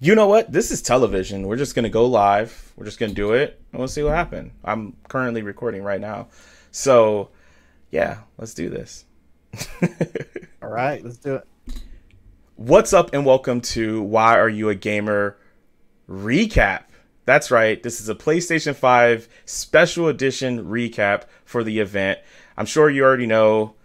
You know what? This is television. We're just gonna go live. We're just gonna do it, and we'll see what happens. I'm currently recording right now, so yeah, let's do this. All right, let's do it. What's up, and welcome to Why Are You a Gamer recap. That's right. This is a PlayStation 5 special edition recap for the event. I'm sure you already know.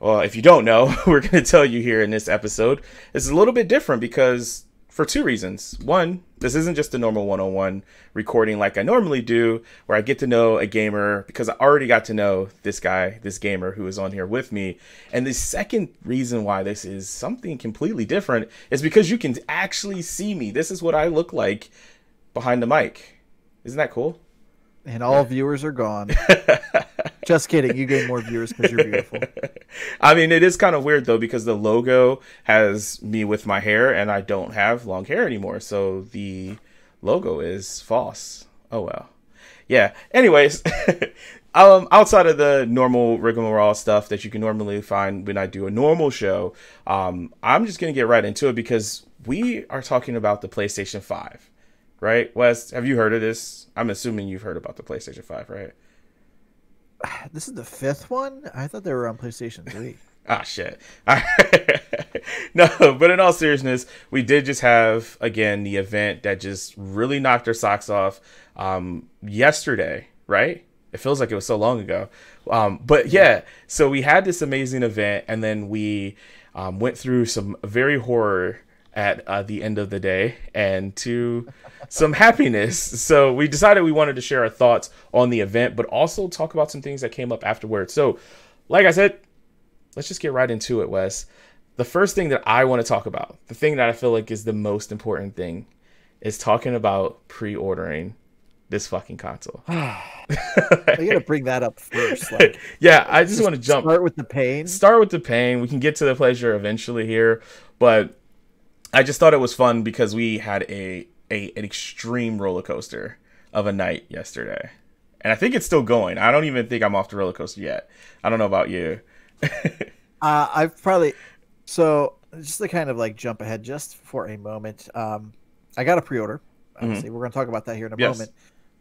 Well, if you don't know, we're going to tell you here in this episode. It's a little bit different because for two reasons. One, this isn't just a normal one-on-one recording like I normally do, where I get to know a gamer because I already got to know this guy, this gamer who is on here with me. And the second reason why this is something completely different is because you can actually see me. This is what I look like behind the mic. Isn't that cool? And all viewers are gone. Just kidding. You gain more viewers because you're beautiful. I mean, it is kind of weird, though, because the logo has me with my hair, and I don't have long hair anymore. So the logo is false. Oh, well. Yeah. Anyways, outside of the normal rigmarole stuff that you can normally find when I do a normal show, I'm just going to get right into it because we are talking about the PlayStation 5. Right? Wes, have you heard of this? I'm assuming you've heard about the PlayStation 5, right? This is the fifth one? I thought they were on PlayStation 3. Ah, shit. No, but in all seriousness, we did just have, again, the event that just really knocked our socks off yesterday, right? It feels like it was so long ago. But yeah, so we had this amazing event, and then we went through some very horror at the end of the day and to some happiness. So we decided we wanted to share our thoughts on the event, but also talk about some things that came up afterwards. So like I said, let's just get right into it, Wes. The first thing that I want to talk about, the thing that I feel like is the most important thing, is talking about pre-ordering this fucking console. I gotta bring that up first. Like, yeah, I just want to jump. Start with the pain. Start with the pain. We can get to the pleasure eventually here, but I just thought it was fun because we had an extreme roller coaster of a night yesterday. And I think it's still going. I don't even think I'm off the roller coaster yet. I don't know about you. I've probably... So, just to kind of like jump ahead just for a moment. I got a pre-order. Obviously, we're going to talk about that here in a moment.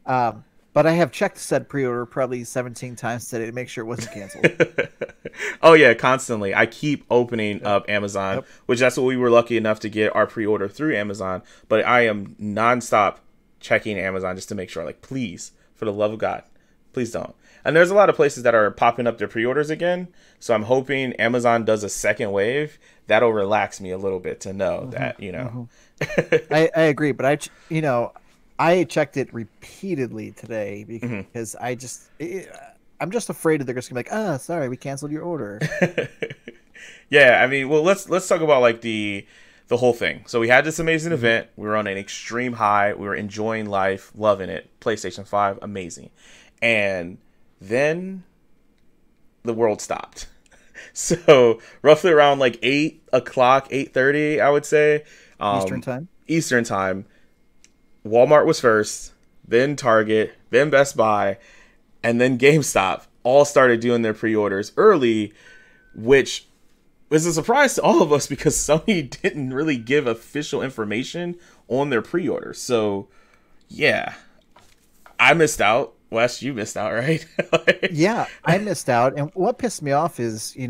But I have checked said pre-order probably 17 times today to make sure it wasn't canceled. Oh, yeah, constantly. I keep opening up Amazon, which that's what we were lucky enough to get our pre-order through Amazon. But I am nonstop checking Amazon just to make sure, like, please, for the love of God, please don't. And there's a lot of places that are popping up their pre-orders again. So I'm hoping Amazon does a second wave. That'll relax me a little bit to know that, you know. I agree. But I checked it repeatedly today because I'm just afraid that they're just gonna be like, sorry, we canceled your order. Yeah, I mean, well, let's talk about like the whole thing. So we had this amazing event. We were on an extreme high. We were enjoying life, loving it. PlayStation 5, amazing. And then the world stopped. So roughly around like 8 o'clock, 8:30, I would say. Eastern time. Walmart was first, then Target, then Best Buy, and then GameStop all started doing their pre-orders early, which was a surprise to all of us because Sony didn't really give official information on their pre-orders. So, yeah, I missed out. Wes, you missed out, right? Yeah, I missed out. And what pissed me off is, Jeff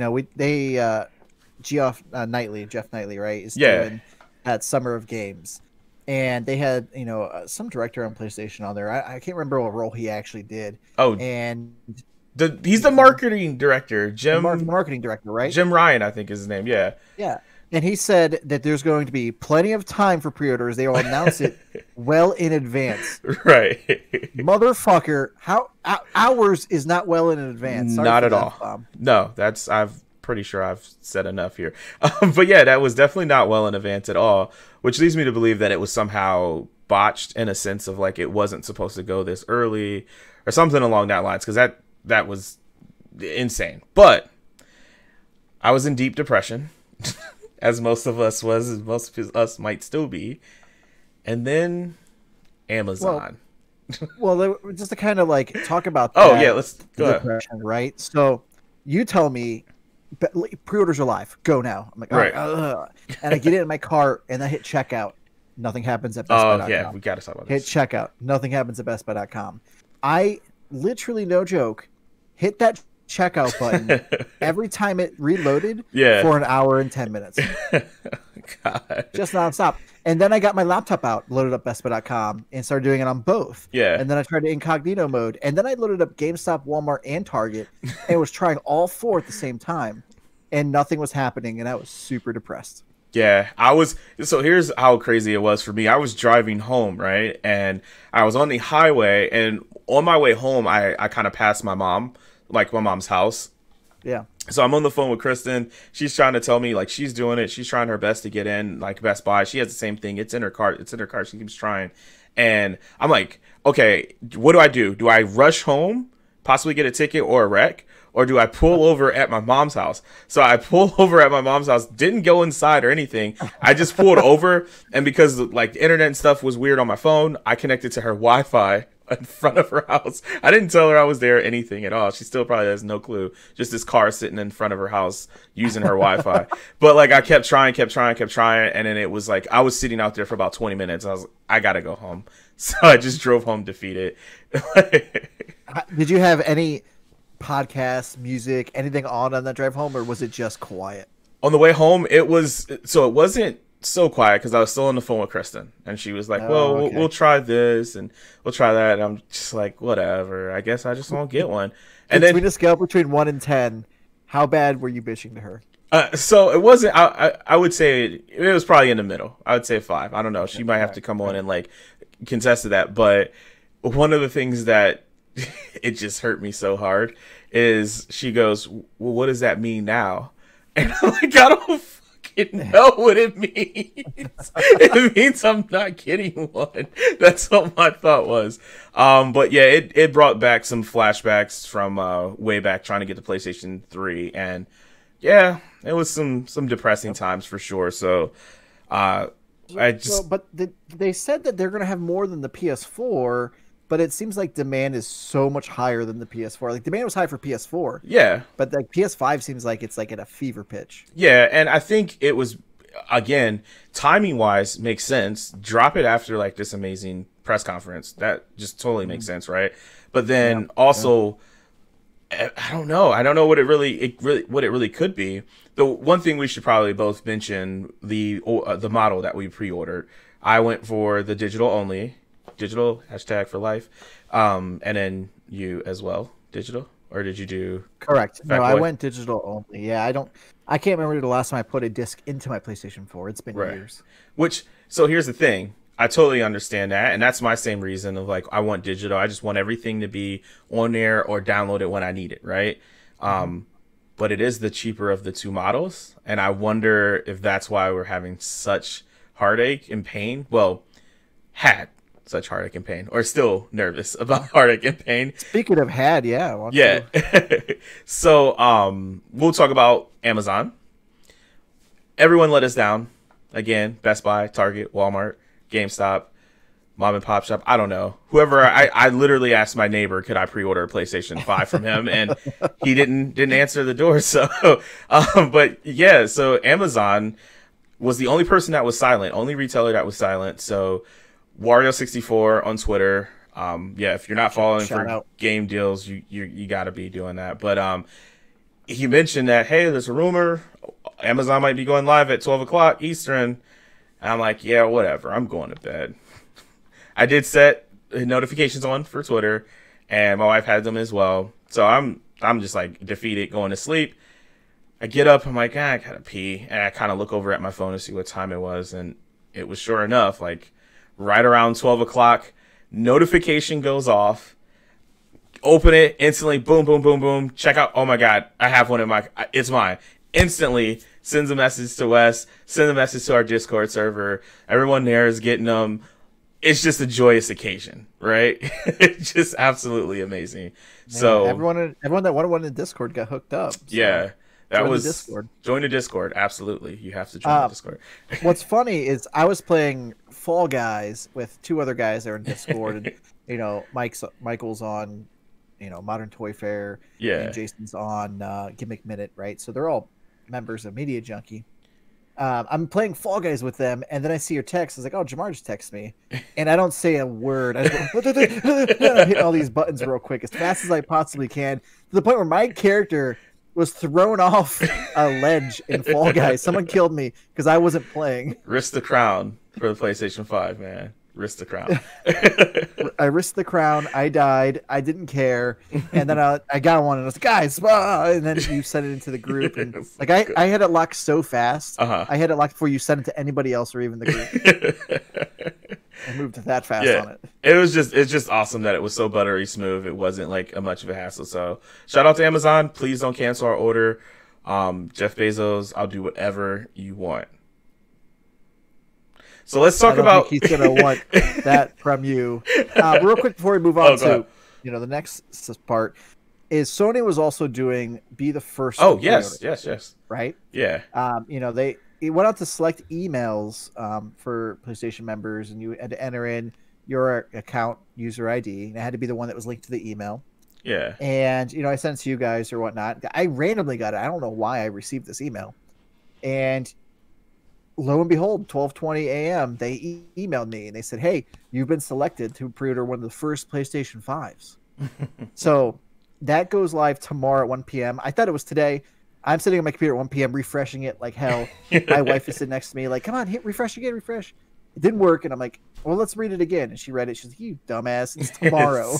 Knightley, right, is doing that Summer of Games. And they had, some director on PlayStation on there. I can't remember what role he actually did. Oh, and he's the marketing director, marketing director, right? Jim Ryan, I think is his name. Yeah. Yeah. And he said that there's going to be plenty of time for pre-orders. They will announce it well in advance. Right. Motherfucker, how hours is not well in advance. Sorry not at all. No, I've pretty sure I've said enough here. But yeah, that was definitely not well in advance at all, which leads me to believe that it was somehow botched in a sense of like it wasn't supposed to go this early or something along that lines, because that was insane. But I was in deep depression, as most of us was, as most of us might still be. And then Amazon. Well, just to kind of like talk about that. Oh, yeah, let's go ahead. Right? So you tell me pre-orders are live. Go now. I'm like, all right. And I get it in my cart and I hit checkout. Nothing happens at Oh yeah, bestbuy.com. we gotta talk about Hit this. checkout. Nothing happens at bestbuy.com. I literally, no joke, hit that checkout button every time it reloaded Yeah. for an hour and 10 minutes. God. Just nonstop. And then I got my laptop out, loaded up bestbuy.com, and started doing it on both. Yeah. And then I tried to incognito mode. And then I loaded up GameStop, Walmart, and Target, and was trying all four at the same time. And nothing was happening, and I was super depressed. Yeah, I was. So here's how crazy it was for me. I was driving home, right? And I was on the highway, and on my way home, I kind of passed my mom, like my mom's house. Yeah. So I'm on the phone with Kristen. She's trying to tell me like she's doing it. She's trying her best to get in like Best Buy. She has the same thing. It's in her car. It's in her car. She keeps trying. And I'm like, okay, what do I do? Do I rush home, possibly get a ticket or a wreck? Or do I pull over at my mom's house? So I pull over at my mom's house, didn't go inside or anything. I just pulled over. And because like the internet and stuff was weird on my phone, I connected to her Wi-Fi in front of her house. I didn't tell her I was there or anything at all. She still probably has no clue. Just this car sitting in front of her house using her Wi-Fi. But like I kept trying. And then it was like I was sitting out there for about 20 minutes. I was like, I gotta go home. So I just drove home defeated. Did you have any podcasts, music, anything on that drive home, or was it just quiet? On the way home, it wasn't so quiet because I was still on the phone with Kristen, and she was like, we'll try this and we'll try that. And I'm just like, whatever. I guess I just won't get one. And between then a scale between 1 and 10, how bad were you bitching to her? so it wasn't. I would say it was probably in the middle. I would say 5. I don't know. She might have to come on and like contest to that. But one of the things that it just hurt me so hard is she goes, well, what does that mean now? And I'm like, I don't fucking know what it means. It means I'm not getting one. That's what my thought was. But yeah, it brought back some flashbacks from way back trying to get the PlayStation 3. And yeah, it was some depressing times for sure. So but they said that they're going to have more than the PS4. But it seems like demand is so much higher than the PS4. Like demand was high for PS4. Yeah. But like PS5 seems like it's like at a fever pitch. Yeah, and I think it was again, timing wise makes sense. Drop it after like this amazing press conference. That just totally makes sense, right? But then also I don't know. I don't know what it really could be. The one thing we should probably both mention the model that we pre-ordered. I went for the digital only. Digital # for life, and then you as well, digital, or did you do correct? No, I went digital only. Yeah, I can't remember the last time I put a disc into my PlayStation 4. It's been years. So here's the thing. I totally understand that, and that's my same reason of like I want digital. I just want everything to be on there or download it when I need it, right? But it is the cheaper of the two models, and I wonder if that's why we're having such heartache and pain. Well, had such heartache and pain, or still nervous about heartache and pain. Speaking of yeah. So we'll talk about Amazon. Everyone let us down. Again, Best Buy, Target, Walmart, GameStop, mom and pop shop. I don't know. Whoever, I literally asked my neighbor, could I pre-order a PlayStation 5 from him? And he didn't answer the door. So, but yeah, so Amazon was the only person that was silent, only retailer that was silent. So Wario64 on Twitter. If you're not following for game deals, you got to be doing that. But he mentioned that, hey, there's a rumor Amazon might be going live at 12 o'clock Eastern. And I'm like, yeah, whatever. I'm going to bed. I did set notifications on for Twitter, and my wife had them as well. So I'm just like defeated, going to sleep. I get up. I'm like, I gotta pee, and I kind of look over at my phone to see what time it was, and it was sure enough like right around 12 o'clock. Notification goes off. Open it instantly. Boom, boom, boom, boom. Check out. Oh my God, I have one in my. It's mine. Instantly sends a message to Wes. Send a message to our Discord server. Everyone there is getting them. It's just a joyous occasion, right? It's just absolutely amazing. Man, so everyone that wanted one in Discord got hooked up. So yeah, that was Discord. Join the Discord. Absolutely, you have to join the Discord. What's funny is I was playing Fall Guys with two other guys there in Discord, and Michael's on, Modern Toy Fair. Yeah, and Jason's on Gimmick Minute, right? So they're all members of Media Junkie. I'm playing Fall Guys with them, and then I see your text. I was like, "Oh, Jamar just texted me," and I don't say a word. I just go, I'm hitting all these buttons real quick as fast as I possibly can, to the point where my character was thrown off a ledge in Fall Guys. Someone killed me because I wasn't playing. Risk the crown for the PlayStation 5, man. Risk the crown. I risked the crown. I died. I didn't care, and then I got one, and I was like, "Guys!" And then you sent it into the group, and like I had it locked so fast. I had it locked before you sent it to anybody else or even the group. I moved that fast on it. It's just awesome that it was so buttery smooth. It wasn't like a much of a hassle. So shout out to Amazon. Please don't cancel our order. Jeff Bezos, I'll do whatever you want. So let's talk about. He's gonna want that from you. Real quick before we move on to the next part, is Sony was also doing Be the First. Oh yes, right. Yeah. It went out to select emails for PlayStation members, and you had to enter in your account user ID, and it had to be the one that was linked to the email. Yeah. And I sent it to you guys or whatnot. I randomly got it. I don't know why I received this email, and lo and behold, 12:20 a.m. they emailed me and they said, "Hey, you've been selected to pre-order one of the first PlayStation 5s." So that goes live tomorrow at 1 p.m. I thought it was today. I'm sitting on my computer at 1 p.m. refreshing it like hell. My wife is sitting next to me like, "Come on, hit refresh again, refresh." It didn't work, and I'm like, "Well, let's read it again." And she read it. She's like, "You dumbass, it's tomorrow."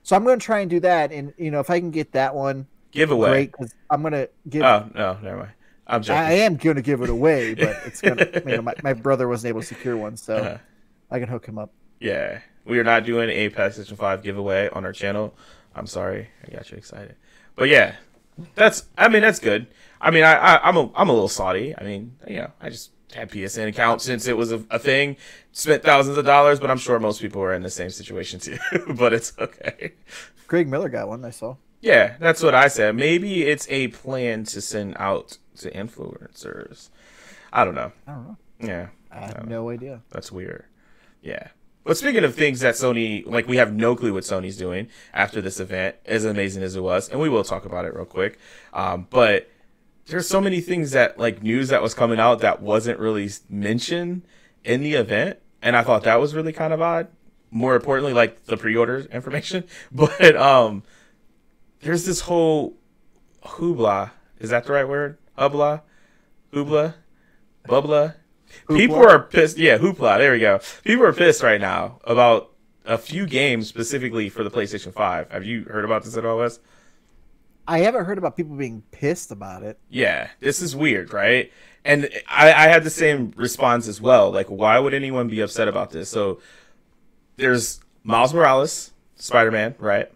So I'm going to try and do that, and if I can get that one, giveaway. Great, because I'm going to give. Oh no, never mind. I'm joking. I am going to give it away, but it's going to. My brother wasn't able to secure one, so I can hook him up. Yeah, we are not doing a PlayStation 5 giveaway on our channel. I'm sorry, I got you excited, but yeah, that's good. I mean, I'm a little salty. I mean, I just had PSN account since it was a thing, spent thousands of dollars, but I'm sure most people are in the same situation too. But it's okay. Greg Miller got one, I saw. Yeah, that's what I said. Maybe it's a plan to send out to influencers. I don't know. Yeah. I have no idea. That's weird. Yeah. But speaking of things that Sony, we have no clue what Sony's doing after this event, as amazing as it was, and we will talk about it real quick. But there's so many things that, news that was coming out that wasn't really mentioned in the event, and I thought that was really kind of odd. More importantly, the pre-order information. But there's this whole hoopla. Is that the right word? Hoopla? Bubla? Hoopla. People are pissed. Yeah, hoopla. There we go. People are pissed right now about a few games specifically for the PlayStation 5. Have you heard about this at all, Wes? I haven't heard about people being pissed about it. Yeah, this is weird, right? And I had the same response as well. Why would anyone be upset about this? So there's Miles Morales, Spider-Man, right?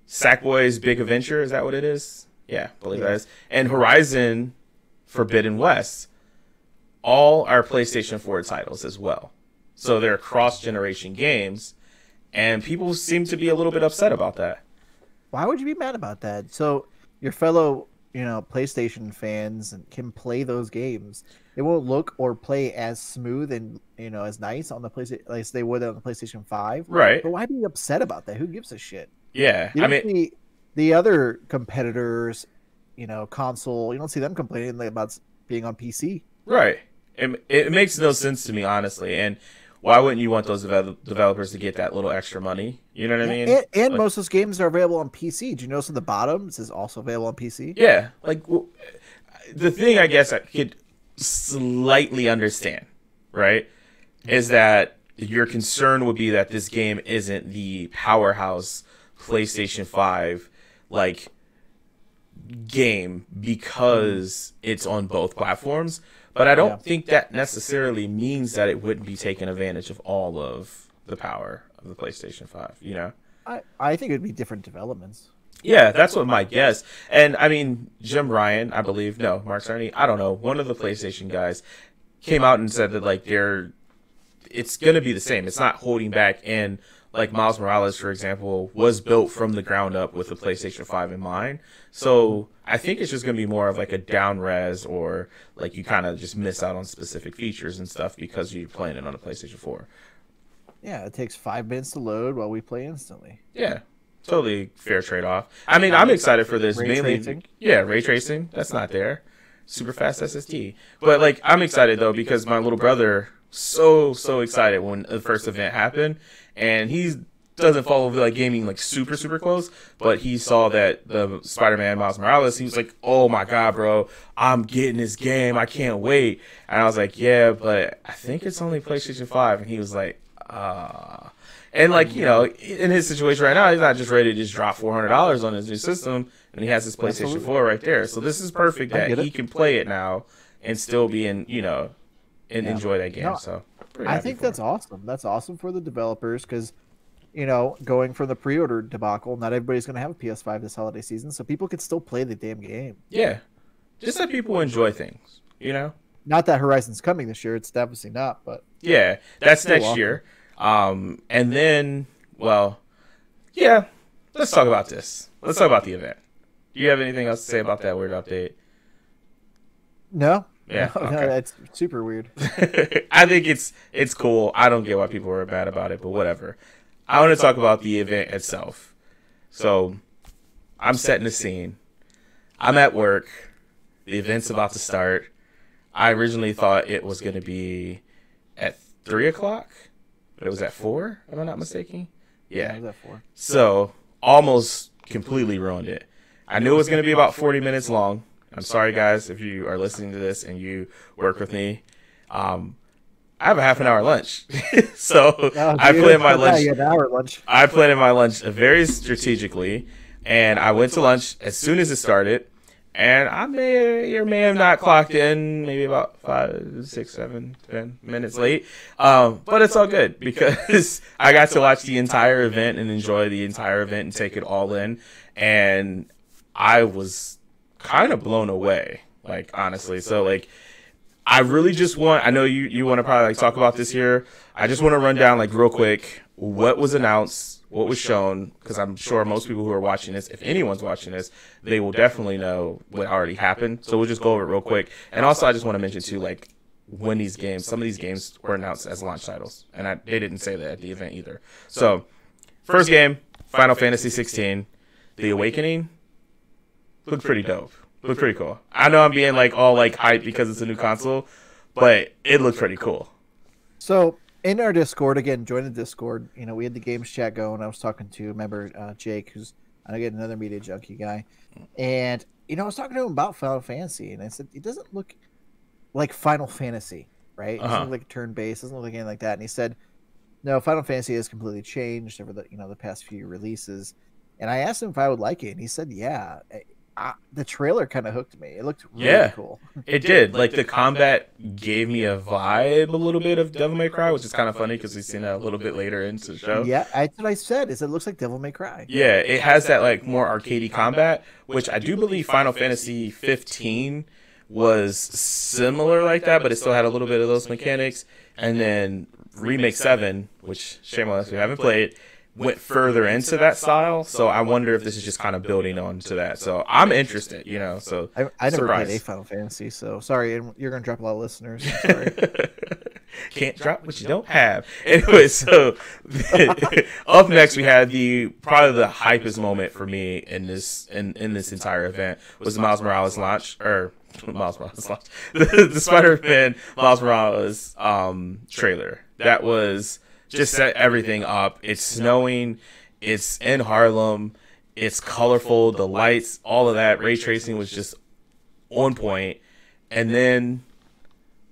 Sackboy's Big Adventure, is that what it is? Yeah, I believe that is. And Horizon Forbidden West. All are PlayStation 4 titles as well. So they're cross-generation games, and people seem to be a little bit upset about that. Why would you be mad about that? So your fellow, PlayStation fans can play those games. It won't look or play as smooth and as nice on the PlayStation as they would on the PlayStation 5. Right. But why be upset about that? Who gives a shit? Yeah. The other competitors, console, you don't see them complaining about being on PC. Right. It makes no sense to me, honestly. And why wouldn't you want those developers to get that little extra money? You know what I mean? And most of those games are available on PC. Do you notice at the bottom it says also available on PC? Yeah. The thing I guess I could slightly understand, right, is that your concern would be that this game isn't the powerhouse PlayStation 5 game because it's on both platforms. But I don't think that necessarily means that it wouldn't be taking advantage of all of the power of the PlayStation 5, I think it would be different developments. Yeah, that's what my guess. And I mean, Jim Ryan, I believe, no, Mark Cerny, I don't know, one of the PlayStation guys came out and said that it's going to be the same. It's not holding back. And Miles Morales, for example, was built from the ground up with the PlayStation 5 in mind. So I think it's just going to be more of a down res, or you kind of just miss out on specific features and stuff because you're playing it on a PlayStation 4. Yeah, it takes 5 minutes to load while we play instantly. Yeah, totally fair trade-off. I mean, I'm excited for this. Ray tracing? Yeah, ray tracing. That's not there. super fast SSD. But like, I'm excited though because my little brother so excited when the first event happened, and he doesn't follow like gaming like super close, but he saw that the Spider-Man Miles Morales, he was like, oh my god, bro, I'm getting this game, I can't wait. And I was like, yeah, but I think it's only PlayStation 5. And he was like, and like, you know, in his situation right now, he's not just ready to just drop $400 on his new system, and he has his PlayStation 4 right there. So this is perfect that he can play it now and still be in, you know, and enjoy that game. So I think that's awesome. That's awesome for the developers because, you know, going from the pre-order debacle, not everybody's going to have a PS5 this holiday season, so people can still play the damn game. Yeah. Just that people enjoy things, you know? Not that Horizon's coming this year. It's definitely not, but... Yeah, that's next year. And then, well, yeah, let's talk about this. Let's talk about the event. Do you have anything else to say about that weird update? No. Yeah, no, it's super weird. I think it's cool. I don't get why people are mad about it, but whatever. I want to talk about the event itself. So, I'm setting the scene. I'm at work. The event's about to start. I originally thought it was going to be at 3 o'clock, but it was at 4, if I'm not mistaken. Yeah. It was at 4. So, almost completely ruined it. I knew it was going to be about 40 minutes long. I'm sorry, guys, if you are listening to this and you work with me. I have a half an hour lunch. So I planned my lunch. You had an hour lunch. I planned my lunch very strategically, and I went to lunch as soon as it started. And I may or may have not clocked in, maybe about 5, 6, 7, 10 minutes late. But it's all good because I got to watch the entire event and enjoy the entire event and take it all in. And I was kind of blown away, like, honestly. So, like, I really just want, I know you want to probably like talk about this here. I just want to run down like real quick what was announced, what was shown, because I'm sure most people who are watching this, if anyone's watching this, they will definitely know what already happened. So we'll just go over it real quick. And also I just want to mention too, like, when these games, some of these games were announced as launch titles, and they didn't say that at the event either. So first game, Final Fantasy 16, The Awakening, looked pretty dope. Looked pretty cool. I know I'm being like all like hyped because it's a new console, but it looked pretty cool. So in our Discord, again, join the Discord. You know, we had the games chat going. I was talking to a member, Jake, who's again another media junkie guy, and you know, I was talking to him about Final Fantasy, and I said it doesn't look like Final Fantasy, right? It doesn't look like a turn-based, doesn't look like anything like that. And he said, no, Final Fantasy has completely changed over the the past few releases. And I asked him if I would like it, and he said, yeah. The trailer kind of hooked me. It looked really cool. It did. Like, the combat gave me a vibe a little bit of Devil May Cry, which is kind of funny because we've seen that a little bit later into the show. Yeah, that's what I said. Is it looks like Devil May Cry. Yeah, it has that like more arcadey combat, which I do believe Final Fantasy 15 was similar like that, but it still had a little bit of those mechanics. And then Remake 7, which shame on us, we haven't played, went further into that style. So I wonder if this is just kind of building on to that. So I'm interested, you know. So I never played a Final Fantasy, so sorry, and you're gonna drop a lot of listeners. I'm sorry. Can't drop what you don't have. Anyway, so up next we had probably the hypest moment for me in this entire event was the Miles Morales launch, or Miles Morales launch, the Spider-Man Miles Morales trailer. That was just set everything up. It's snowing. It's in Harlem. It's colorful. The lights, all of that. Ray tracing was just on point. And then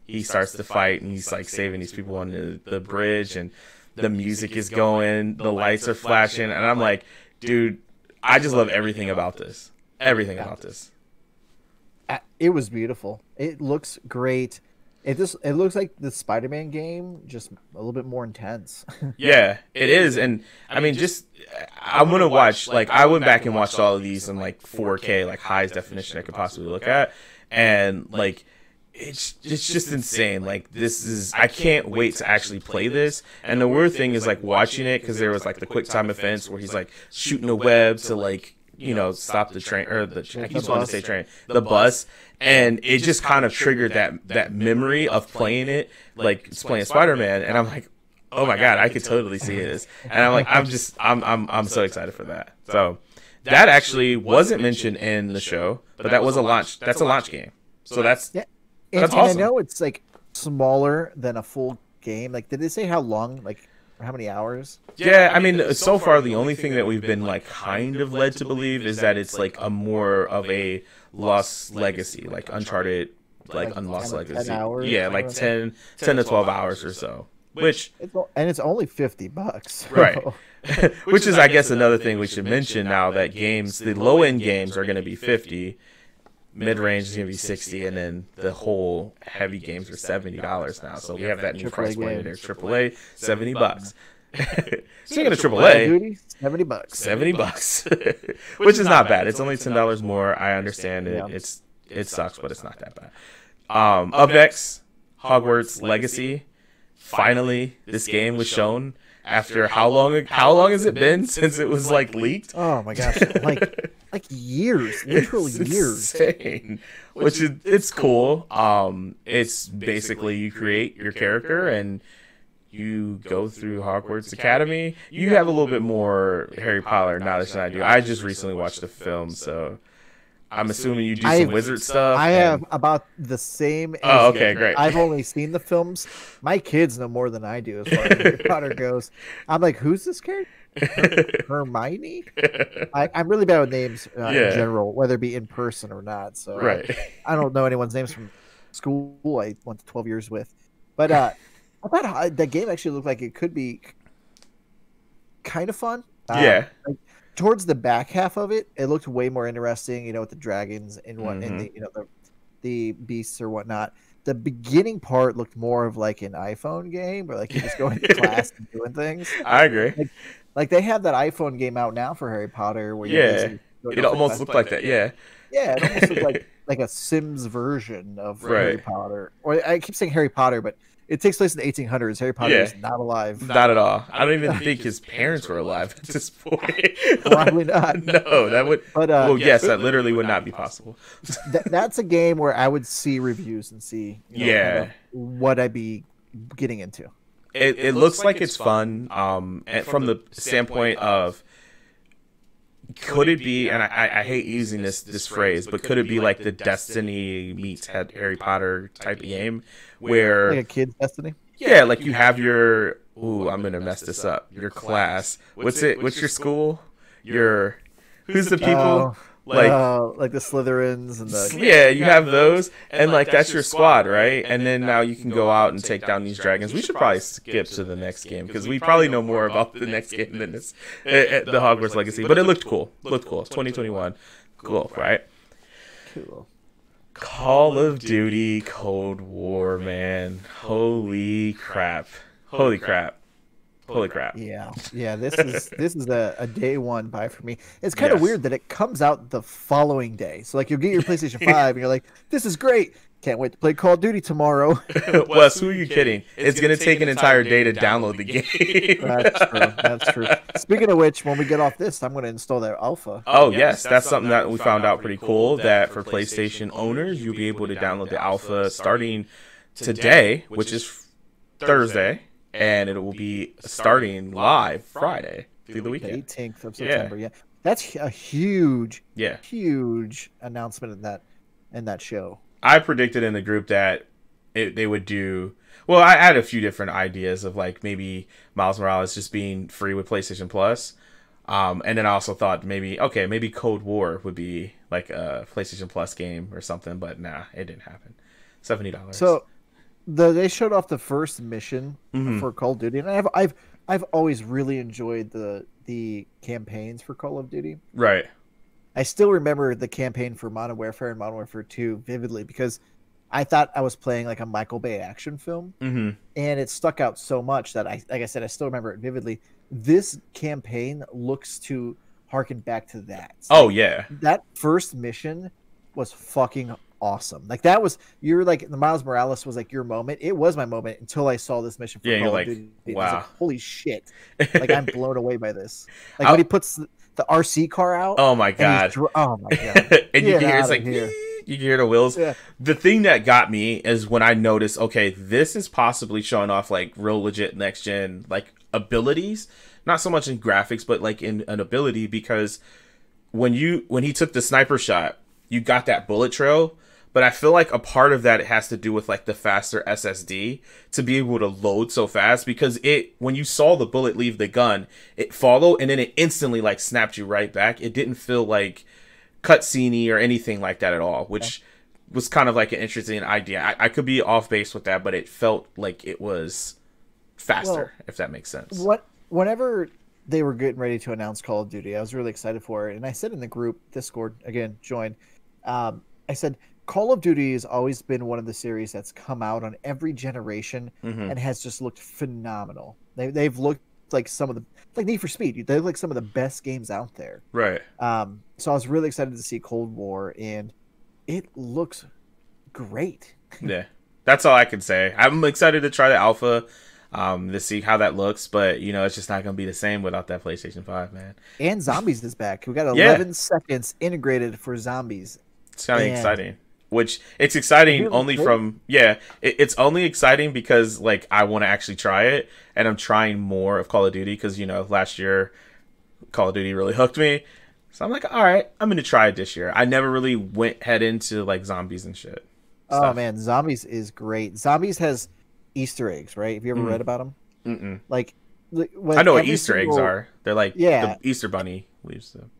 he starts to fight, and he's like saving these people on the bridge, and the music is going. The lights are flashing, and I'm like, dude, I just love everything about this. Everything about this. It was beautiful. It looks great. It looks like the Spider-Man game, just a little bit more intense. Yeah, it is. And I mean, I'm going to watch, like, I went back and watched all of these in like 4K, like highest definition I could possibly look at. And like, it's just insane. Like, I can't wait to actually play this. And the weird thing is like watching it, because there was like the quick time events where he's like shooting a web to like, you know, stop the train, or I keep wanting to say train, the bus. And it just kind of triggered that memory of playing it, like it's playing Spider-Man. And I'm like, oh my God, I could totally see this. And I'm like, I'm so excited for that. So that actually wasn't mentioned in the show, but that's a launch game. So that's yeah, that's and I awesome. know it's like smaller than a full game. Like, did they say how long? Like, how many hours? Yeah, I mean, so far the only thing that we've been like kind of led to believe is that it's like a more of a Lost Legacy, like Uncharted, like Unlost 10 Legacy. hours. Yeah, like 10 to 12 hours or so. Which And it's only $50. right. Which is I guess another thing we should mention now that games, the low end games are going to be 50, mid range is going to be 60, and then the whole heavy games are $70 now. So we have that new price point in there. AAA, $70. Speaking of AAA, Duty, $70. $70, which is not bad. It's only $10 more. I understand it. Yeah. It sucks, but it's not that bad. Up next, Hogwarts Legacy. Finally, this game was shown after how long? How long has it been since it was like leaked? Oh my gosh, like years, literally years. Insane. Which is it's cool. It's basically you create your character and you go through Hogwarts Academy. You have a little bit more Harry Potter knowledge than I do. I just recently watched the film, so I'm assuming you do some wizard stuff. I have about the same. Oh, okay, great. I've only seen the films. My kids know more than I do as far as Harry Potter goes. I'm like, who's this character? Hermione? I'm really bad with names in general, whether it be in person or not. So right. I don't know anyone's names from school I went to 12 years with. But I thought that game actually looked like it could be kind of fun. Yeah. Like, towards the back half of it, it looked way more interesting, with the dragons and and the beasts or whatnot. The beginning part looked more of like an iPhone game where like you just go into class and doing things. I agree. Like they have that iPhone game out now for Harry Potter where it almost looked like that. Yeah, it almost looked like a Sims version of Harry Potter. Or I keep saying Harry Potter, but it takes place in the 1800s. Harry Potter is not alive. Not at all. I don't even think his parents were alive at this point. Probably not. No, that would. But well, yes, that literally would not be possible. That's a game where I would see reviews and see, what I'd be getting into. It looks like it's fun. And from the standpoint of, could it be? And I hate using this phrase, but could it be like the Destiny meets Harry Potter type of game? Where like a kid's Destiny? Yeah, like you have your I'm gonna mess this up. Your class. What's your school? Who's the people? Like the Slytherins and the you have those, and like that's your squad, right? And then now you can go out and take down these dragons. We should probably skip to the next game because we probably know more about the next game than this, the Hogwarts Legacy. But it looked cool. 2021, cool, right? Cool. Call of Duty Cold War, man. Holy crap. Yeah. This is a day one buy for me. It's kind of weird that it comes out the following day. So like you'll get your PlayStation 5 and you're like, this is great. Can't wait to play Call of Duty tomorrow. Wes, who are you kidding? It's going to take an entire day to download the game. That's true. Speaking of which, when we get off this, I'm going to install that alpha. Oh, yes. That's something that we found out pretty cool, that for PlayStation owners, you'll be able to download the alpha starting today, which is Thursday, and it will be starting live Friday through the weekend. 18th of September, yeah. That's a huge announcement in that show. I predicted in the group that they would do. Well, I had a few different ideas of like maybe Miles Morales just being free with PlayStation Plus, and then I also thought maybe Cold War would be like a PlayStation Plus game or something, but nah, it didn't happen. $70. So they showed off the first mission for Call of Duty, and I've always really enjoyed the campaigns for Call of Duty. Right. I still remember the campaign for Modern Warfare and Modern Warfare 2 vividly because I thought I was playing like a Michael Bay action film, and it stuck out so much that like I said, I still remember it vividly. This campaign looks to harken back to that. Oh yeah, that first mission was fucking awesome. Like that was the Miles Morales was like your moment. It was my moment until I saw this mission for Call of Duty. Wow, I was like, holy shit! Like I'm blown away by this. Like when he puts the RC car out. Oh my god! Oh my god! And you can hear it's like you can hear the wheels. Yeah. The thing that got me is when I noticed, okay, this is possibly showing off like real legit next gen like abilities, not so much in graphics, but like in an ability, because when he took the sniper shot, you got that bullet trail, but I feel like a part of that has to do with like the faster SSD to be able to load so fast, because it, when you saw the bullet leave the gun, it followed and then it instantly like snapped you right back. It didn't feel like cutscene or anything like that at all, which was kind of like an interesting idea. I could be off base with that, but it felt like it was faster, if that makes sense. Whenever they were getting ready to announce Call of Duty, I was really excited for it. And I said in the group Discord, again, join, I said, Call of Duty has always been one of the series that's come out on every generation and has just looked phenomenal. They've looked like some of the, like Need for Speed, they look like some of the best games out there. Right. So I was really excited to see Cold War, and it looks great. Yeah, that's all I can say. I'm excited to try the alpha, to see how that looks, but you know, it's just not gonna be the same without that PlayStation 5, man. And Zombies is back. We got 11 seconds integrated for Zombies. It's kind of exciting. Which it's exciting only from it's only exciting because like I want to actually try it, and I'm trying more of Call of Duty because, you know, last year Call of Duty really hooked me. So I'm like, all right, I'm gonna try it this year. I never really went head into like Zombies and shit. Oh man, Zombies is great. Zombies has Easter eggs, right? Have you ever read about them? Mm-mm. Like, I know what Easter eggs are. They're like the Easter Bunny leaves them.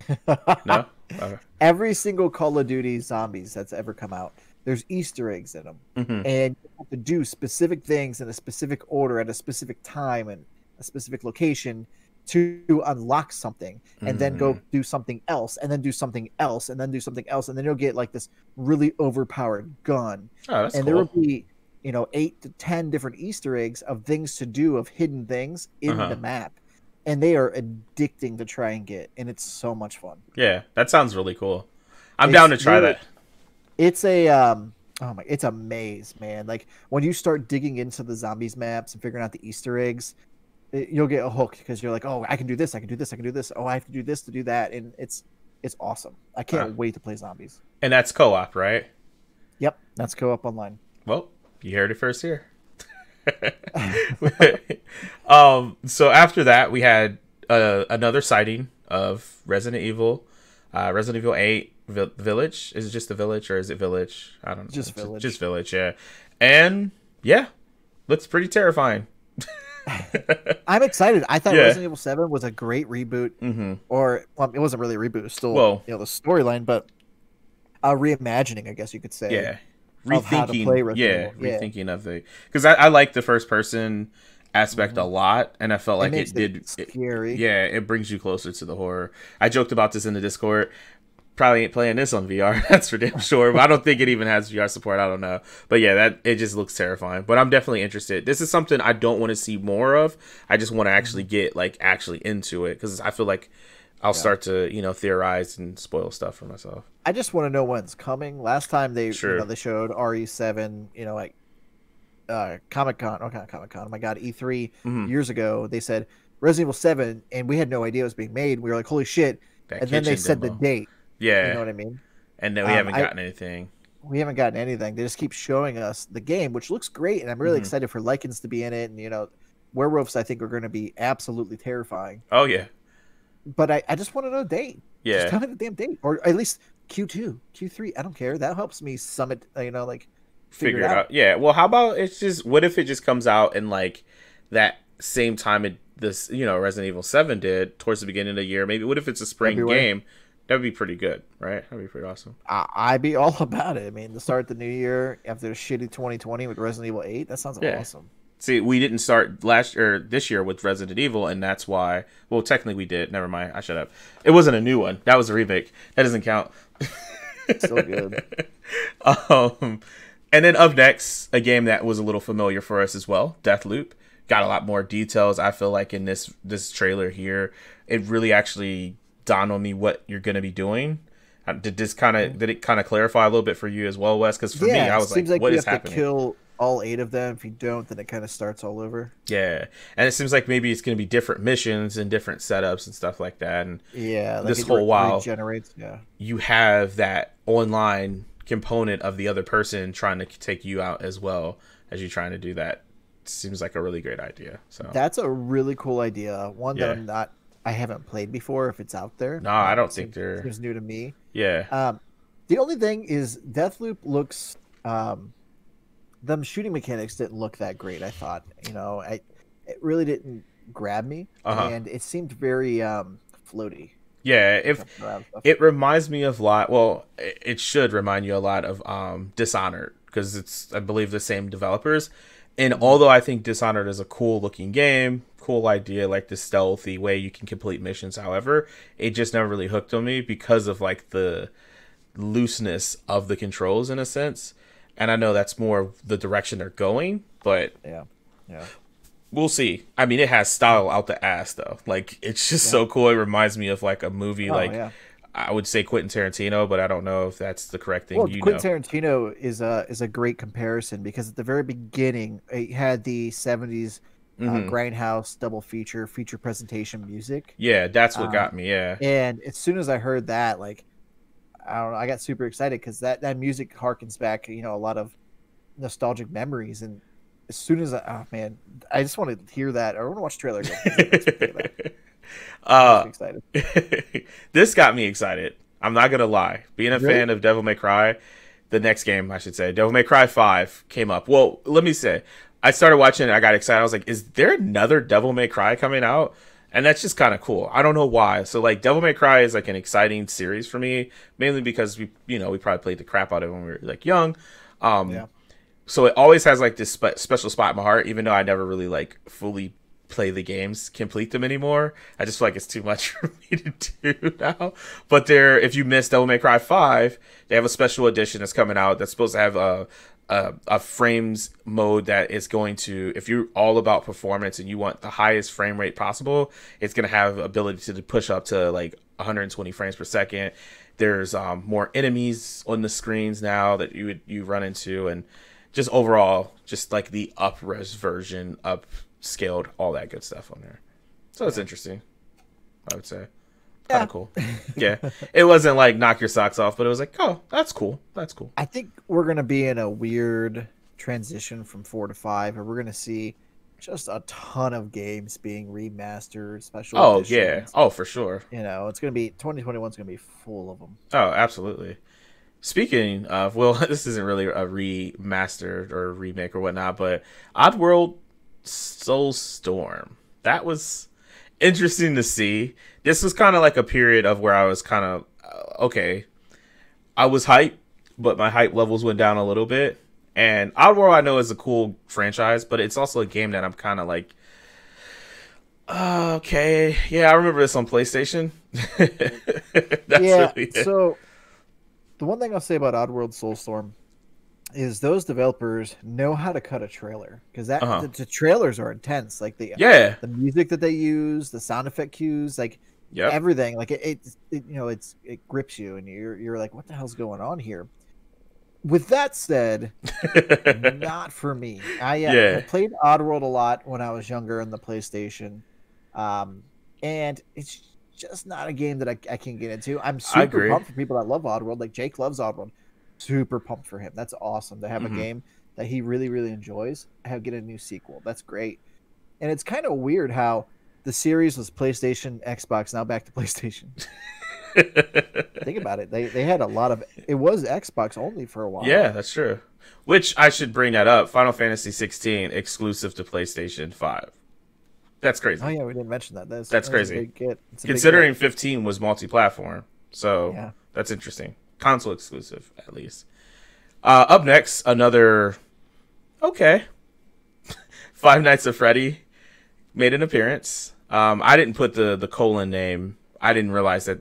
No? Okay. Every single Call of Duty Zombies that's ever come out, there's Easter eggs in them. And you have to do specific things in a specific order at a specific time and a specific location to unlock something, and then go do something else, and then do something else, and then do something else, and then you'll get like this really overpowered gun. Oh, that's and cool. There will be, you know, 8 to 10 different Easter eggs of things to do, of hidden things in the map. And they are addicting to try and get, and it's so much fun. Yeah, that sounds really cool. I'm down to try that. It's a it's a maze, man. Like when you start digging into the Zombies maps and figuring out the Easter eggs, you'll get hooked because you're like, oh, I can do this, I can do this, I can do this. Oh, I have to do this to do that, and it's awesome. I can't wait to play Zombies. And that's co-op, right? Yep, that's co-op online. Well, you heard it first here. So after that, we had another sighting of Resident Evil 8 Village. Is it just the Village, or is it Village? I don't know. Just Village. Just Village, yeah. And yeah, looks pretty terrifying. I'm excited. I thought Resident Evil 7 was a great reboot, or well, it wasn't really a reboot. It was still the storyline, but a reimagining, I guess you could say. Yeah. Rethinking, rethinking of it, because I like the first person aspect a lot, and I felt like it did scary. It brings you closer to the horror. I joked about this in the Discord. Probably ain't playing this on VR, that's for damn sure. But I don't think it even has VR support. I don't know, but yeah, it just looks terrifying. But I'm definitely interested. This is something I don't want to see more of. I just want to actually get actually into it, because I feel like I'll start to, you know, theorize and spoil stuff for myself. I just want to know when it's coming. Last time they they showed RE7, you know, like Comic-Con. Okay, Comic-Con. Oh my God, E3 years ago. They said Resident Evil 7, and we had no idea it was being made. We were like, holy shit. And then they said the date. Yeah. You know what I mean? And then we haven't gotten anything. We haven't gotten anything. They just keep showing us the game, which looks great, and I'm really excited for Lycans to be in it, and, you know, werewolves I think are going to be absolutely terrifying. Oh, yeah. But I just want to know the date. Yeah. Just tell me the damn date. Or at least Q2, Q3. I don't care. That helps me summit, you know, like figure it out. Yeah. Well, how about what if it just comes out in like that same time this, you know, Resident Evil 7 did towards the beginning of the year? Maybe what if it's a spring game? That would be pretty good, right? That'd be pretty awesome. I'd be all about it. I mean, to start the new year after a shitty 2020 with Resident Evil 8, that sounds awesome. See, we didn't start this year with Resident Evil, and that's why. Well, technically we did. Never mind. I shut up. It wasn't a new one. That was a remake. That doesn't count. Still good. And then up next, a game that was a little familiar for us as well, Deathloop. Got a lot more details. I feel like in this trailer here, it really actually dawned on me what you're going to be doing. Did it kind of clarify a little bit for you as well, Wes? Because for me, I was like, what is happening? You have to kill all 8 of them. If you don't, then it kind of starts all over. Yeah, and it seems like maybe it's going to be different missions and different setups and stuff like that. And like this whole while regenerates. You have that online component of the other person trying to take you out as well as you're trying to do that. Seems like a really great idea. So that's a really cool idea. One that I haven't played before. If it's out there, no, I don't think it's new to me. Yeah. The only thing is Deathloop looks them shooting mechanics didn't look that great. I thought, it really didn't grab me, and it seemed very floaty. Yeah, if it reminds me of a lot. Well, it should remind you a lot of Dishonored, because it's, I believe, the same developers. And although I think Dishonored is a cool looking game, cool idea, like the stealthy way you can complete missions, however, it just never really hooked on me because of like the looseness of the controls in a sense. And I know that's more the direction they're going, but yeah. We'll see. I mean, it has style out the ass though. Like, it's just so cool. It reminds me of like a movie, I would say Quentin Tarantino, but I don't know if that's the correct thing. Well, Quentin Tarantino is a great comparison, because at the very beginning it had the 70s grindhouse double feature presentation music. Yeah, that's what got me. Yeah, and as soon as I heard that, like, I don't know, I got super excited, because that music harkens back, a lot of nostalgic memories. And as soon as I just want to hear that. I want to watch the trailer again. I'm excited. This got me excited. I'm not gonna lie. Being a fan of Devil May Cry, the next game, I should say, Devil May Cry 5 came up. Well, let me say, I started watching it. I got excited. I was like, "Is there another Devil May Cry coming out?" And that's just kind of cool. I don't know why. So like, Devil May Cry is like an exciting series for me, mainly because we probably played the crap out of it when we were like young. So it always has like this special spot in my heart, even though I never really like fully play the games, complete them anymore. I just feel like it's too much for me to do now. But if you missed Devil May Cry 5, they have a special edition that's coming out that's supposed to have a frames mode that is going to, if you're all about performance and you want the highest frame rate possible, it's going to have ability to push up to like 120 frames per second. There's more enemies on the screens now that you run into, and just overall, just like the up-res version, upscaled, all that good stuff on there. So it's interesting, I would say. Kind of cool. Yeah. It wasn't like knock your socks off, but it was like, oh, that's cool. That's cool. I think we're going to be in a weird transition from 4 to 5, and we're going to see just a ton of games being remastered, special editions. Yeah. Oh, for sure. It's going to be, 2021 is going to be full of them. Oh, absolutely. Speaking of, well, this isn't really a remastered or a remake or whatnot, but Oddworld Soulstorm. That was interesting to see. This was kind of like a period of where I was kind of, okay, I was hyped, but my hype levels went down a little bit. And Oddworld, I know, is a cool franchise, but it's also a game that I'm kind of like, okay, yeah, I remember this on PlayStation. That's really it. So the one thing I'll say about Oddworld Soulstorm is those developers know how to cut a trailer, because the trailers are intense. Like the music that they use, the sound effect cues, like everything. Like it grips you, and you're like, what the hell's going on here? With that said, not for me. I played Oddworld a lot when I was younger on the PlayStation, and it's just not a game that I can get into. I'm super pumped for people that love Oddworld. Like Jake loves Oddworld. Super pumped for him. That's awesome to have a game that he really, really enjoys. Get a new sequel. That's great. And it's kind of weird how the series was PlayStation, Xbox, now back to PlayStation. Think about it. They had a lot of. It was Xbox only for a while. Yeah, that's true. Which I should bring that up. Final Fantasy 16 exclusive to PlayStation 5. That's crazy. Oh yeah, we didn't mention that. That's crazy. A big get. Considering 15 was multi-platform, so that's interesting. Console exclusive, at least. Up next, another Five Nights at Freddy made an appearance. I didn't put the colon name. I didn't realize that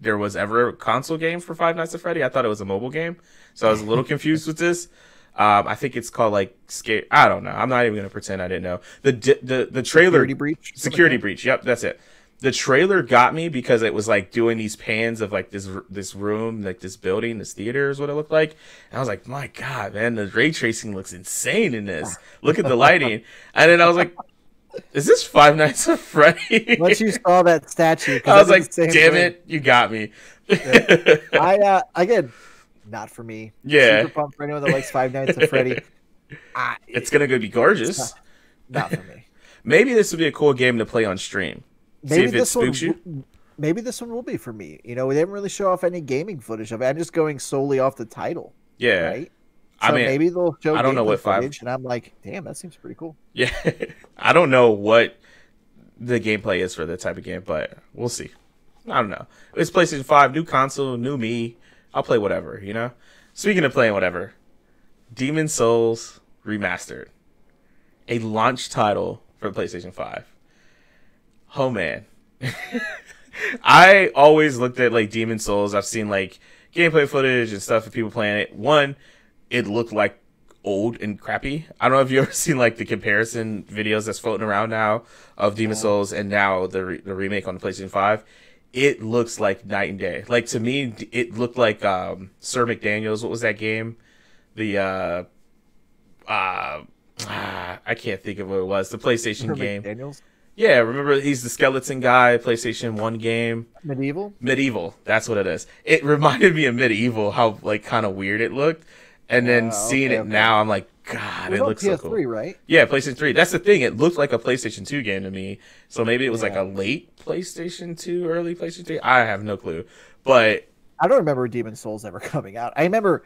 there was ever a console game for Five Nights at Freddy. I thought it was a mobile game, so I was a little confused with this. I think it's called like Skate. I don't know. I'm not even gonna pretend I didn't know. The trailer Security breach. Yep, that's it. The trailer got me because it was like doing these pans of like this room, like this building, this theater is what it looked like. And I was like, my God, man, the ray tracing looks insane in this. Look at the lighting. And then I was like, is this Five Nights at Freddy? Once you saw that statue, I was like, damn it, you got me. Again, not for me. Yeah. Super pumped for anyone that likes Five Nights at Freddy. It's going to be gorgeous. Not for me. Maybe this would be a cool game to play on stream. Maybe see if it spooks you. maybe this one will be for me. You know, we didn't really show off any gaming footage of it. I'm just going solely off the title, Yeah. right? I So mean, maybe they'll show I don't know gameplay what 5. footage, and I'm like, damn, that seems pretty cool. Yeah. I don't know what the gameplay is for that type of game, but we'll see. I don't know. It's PlayStation 5, new console, new me. I'll play whatever, you know? Speaking of playing whatever, Demon Souls Remastered. A launch title for PlayStation 5. Oh, man. I always looked at, like, Demon Souls. I've seen, like, gameplay footage and stuff of people playing it. One, it looked, like, old and crappy. I don't know if you ever seen, like, the comparison videos that's floating around now of Demon Souls and now the remake on the PlayStation 5. It looks like night and day. Like, to me, it looked like Sir McDaniel's. What was that game? The I can't think of what it was. The PlayStation game. Daniels? Yeah, remember he's the skeleton guy, PlayStation 1 game. Medieval? Medieval, that's what it is. It reminded me of Medieval, how like kind of weird it looked. And then seeing it now, I'm like, God, it looks so cool. PS3, right? Yeah, PlayStation 3. That's the thing. It looked like a PlayStation 2 game to me. So maybe it was like a late PlayStation 2, early PlayStation 3. I have no clue. But I don't remember Demon Souls ever coming out. I remember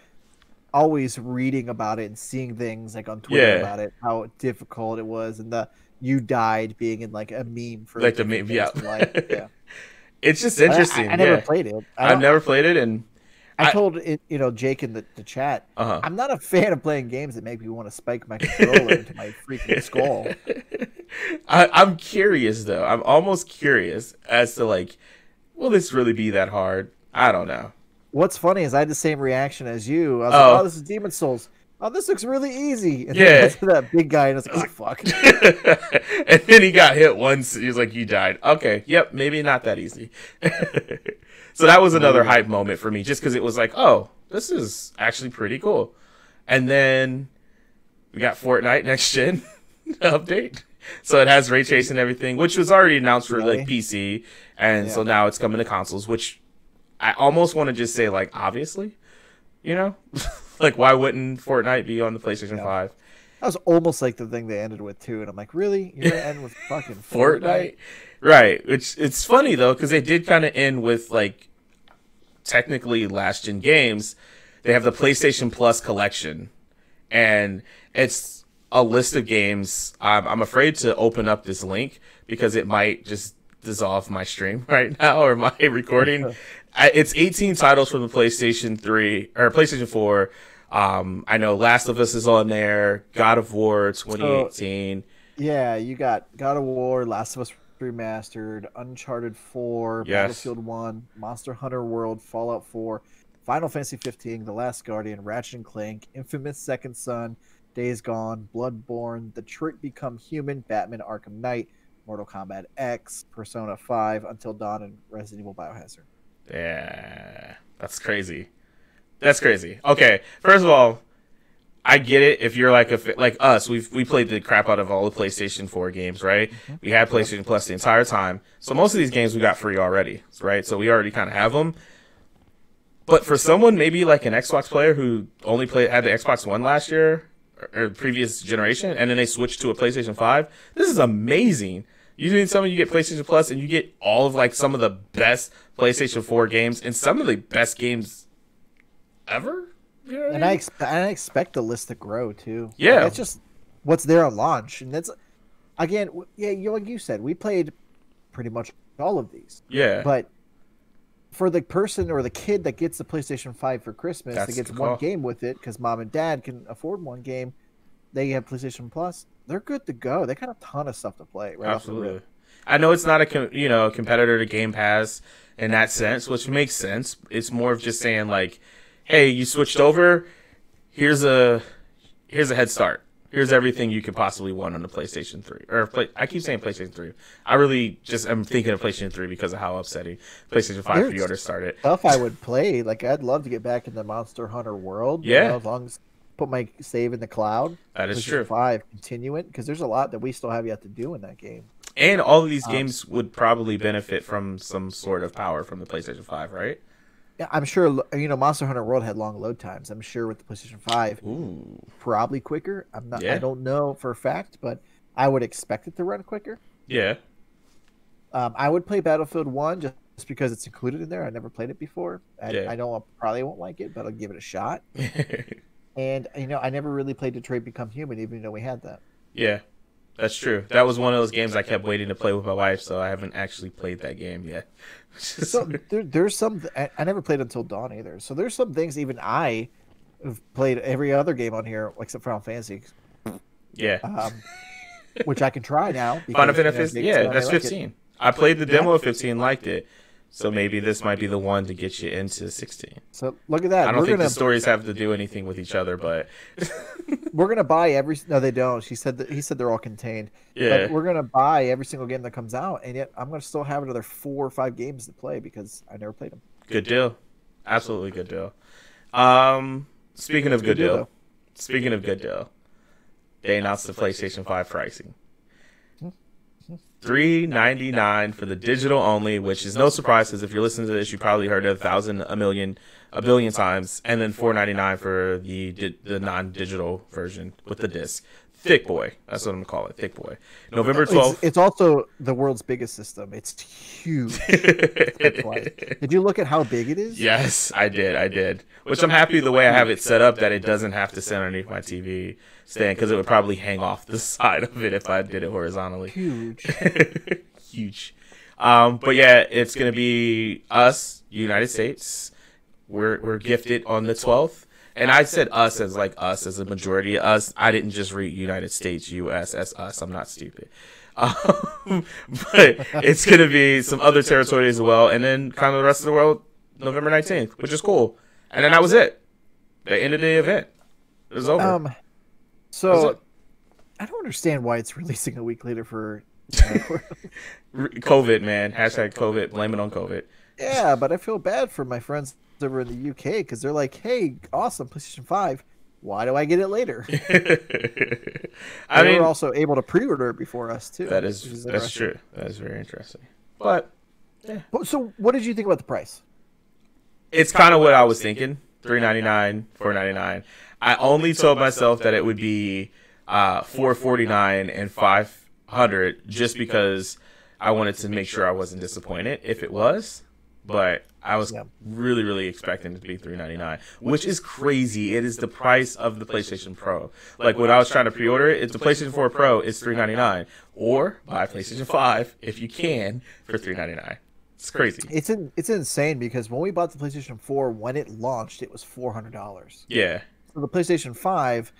always reading about it and seeing things like on Twitter about it, how difficult it was, and the you died being in like a meme for like the meme, yeah. Yeah. It's just interesting. I never played it. I've never played it, and I told it, Jake in the chat. I'm not a fan of playing games that make me want to spike my controller into my freaking skull. I'm curious though. I'm almost curious as to like, will this really be that hard? I don't know. What's funny is I had the same reaction as you. I was like, "Oh, this is Demon Souls. Oh, this looks really easy." And then to that big guy, and I was like, "Oh, fuck!" And then he got hit once. He was like, "You died." Okay, yep, maybe not that easy. So that was another hype moment for me, just because it was like, "Oh, this is actually pretty cool." And then we got Fortnite next gen update, so it has ray tracing and everything, which was already announced for like PC, and so now it's coming to consoles, which I almost want to just say like, obviously, you know. Like, why wouldn't Fortnite be on the PlayStation 5? That was almost like the thing they ended with, too. And I'm like, really? You're going to end with fucking Fortnite? Right. Which, it's funny, though, because they did kind of end with, like, technically last-gen games. They have the PlayStation Plus collection. And it's a list of games. I'm afraid to open up this link because it might just dissolve my stream right now or my recording. It's 18 titles from the PlayStation 3 or PlayStation 4. I know Last of Us is on there, God of War 2018. Yeah, you got God of War, Last of Us Remastered, Uncharted 4, Battlefield 1, Monster Hunter World, Fallout 4, Final Fantasy 15, The Last Guardian, Ratchet and Clank, Infamous Second Son, Days Gone, Bloodborne, Detroit Become Human, Batman Arkham Knight, Mortal Kombat X, Persona 5, Until Dawn, and Resident Evil Biohazard. Yeah, that's crazy. That's crazy. Okay, first of all, I get it. If you're like like us, we played the crap out of all the PlayStation 4 games, right? Mm-hmm. We had PlayStation Plus the entire time, so most of these games we got free already, right? So we already kind of have them. But for someone maybe like an Xbox player who only had the Xbox One last year or previous generation, and then they switched to a PlayStation 5, this is amazing. You mean some of you get PlayStation Plus and you get all of like some of the best PlayStation 4 games and some of the best games ever? You know what and I expect the list to grow too. Yeah. That's just what's there on launch. And that's, again, like you said, we played pretty much all of these. Yeah. But for the person or the kid that gets the PlayStation 5 for Christmas, that gets one game with it because mom and dad can afford one game, they have PlayStation Plus, they're good to go. They got a ton of stuff to play. Right. Absolutely. I know it's not a competitor to Game Pass in that sense, which makes sense. It's more of just saying like, hey, you switched over. Here's a head start. Here's everything you could possibly want on the PlayStation 3. I keep saying PlayStation 3. I really just am thinking of PlayStation 3 because of how upsetting PlayStation 5 pre-order started. Stuff I would play. Like, I'd love to get back into Monster Hunter World. Yeah. You know, as long as put my save in the cloud. That is true. 5, continue it, because there's a lot that we still have yet to do in that game. And all of these games would probably benefit from some sort of power from the PlayStation 5, right? Yeah, I'm sure, Monster Hunter World had long load times. I'm sure with the PlayStation 5, probably quicker. I don't know for a fact, but I would expect it to run quicker. Yeah. I would play Battlefield 1 just just because it's included in there. I never played it before. I know I probably won't like it, but I'll give it a shot. And I never really played Detroit Become Human, even though we had that. Yeah, that's true. That was one of those games I kept waiting to play with my wife, so I haven't actually played that game yet. So there's some. I never played Until Dawn either. So there's some things even I have played every other game on here except Final Fantasy. Yeah. Which I can try now. Final Fantasy, yeah, that's 15. I played the demo of 15, liked it. So maybe this might be the one to get you into 16. So look at that. I don't think the stories have to do anything with each other, but we're gonna buy every. No, they don't. He said they're all contained. Yeah. But we're gonna buy every single game that comes out, and yet I'm gonna still have another 4 or 5 games to play because I never played them. Good deal. Absolutely good deal. Speaking of good deal. Speaking of good deal. They announced the PlayStation 5 pricing. $399 for the digital only, which is no surprise because if you're listening to this, you probably heard it 1,000, a million, a billion times, and then $499 for the non-digital version with the disc. Thick boy. That's what I'm gonna call it. Thick boy. November 12th. It's also the world's biggest system. It's huge. Did you look at how big it is? Yes, I did. Which I'm happy the way I have it set up that it doesn't have to sit underneath my TV stand because it would probably hang off the side of it if I did it horizontally. Huge. Huge. But yeah, it's gonna be us, United States. We're gifted on the 12th. And I said us as like us as a majority of us. I didn't just read United States, U.S. as us. I'm not stupid. But it's going to be some other territories as well. And then kind of the rest of the world, November 19th, which is cool. And then that was it. The end of the event. It was over. So I don't understand why it's releasing a week later for COVID, man. Hashtag COVID. Blame it on COVID. Yeah, but I feel bad for my friends over in the UK because they're like, hey, awesome, PlayStation 5. Why do I get it later? They were also able to pre-order it before us too. That's true. That is very interesting. But yeah. So what did you think about the price? It's kind of what I was thinking. $399, $499. I only told myself that it would be $449 and $500 just because I wanted to make sure I wasn't disappointed if it was. But I was really, really expecting it to be $399, which is crazy. It is the price of the PlayStation Pro. Like when I was trying to pre-order it, it's the PlayStation 4 Pro is $399, or buy PlayStation 5 if you can for $399. It's crazy. It's insane because when we bought the PlayStation 4 when it launched, it was $400. Yeah. So the PlayStation 5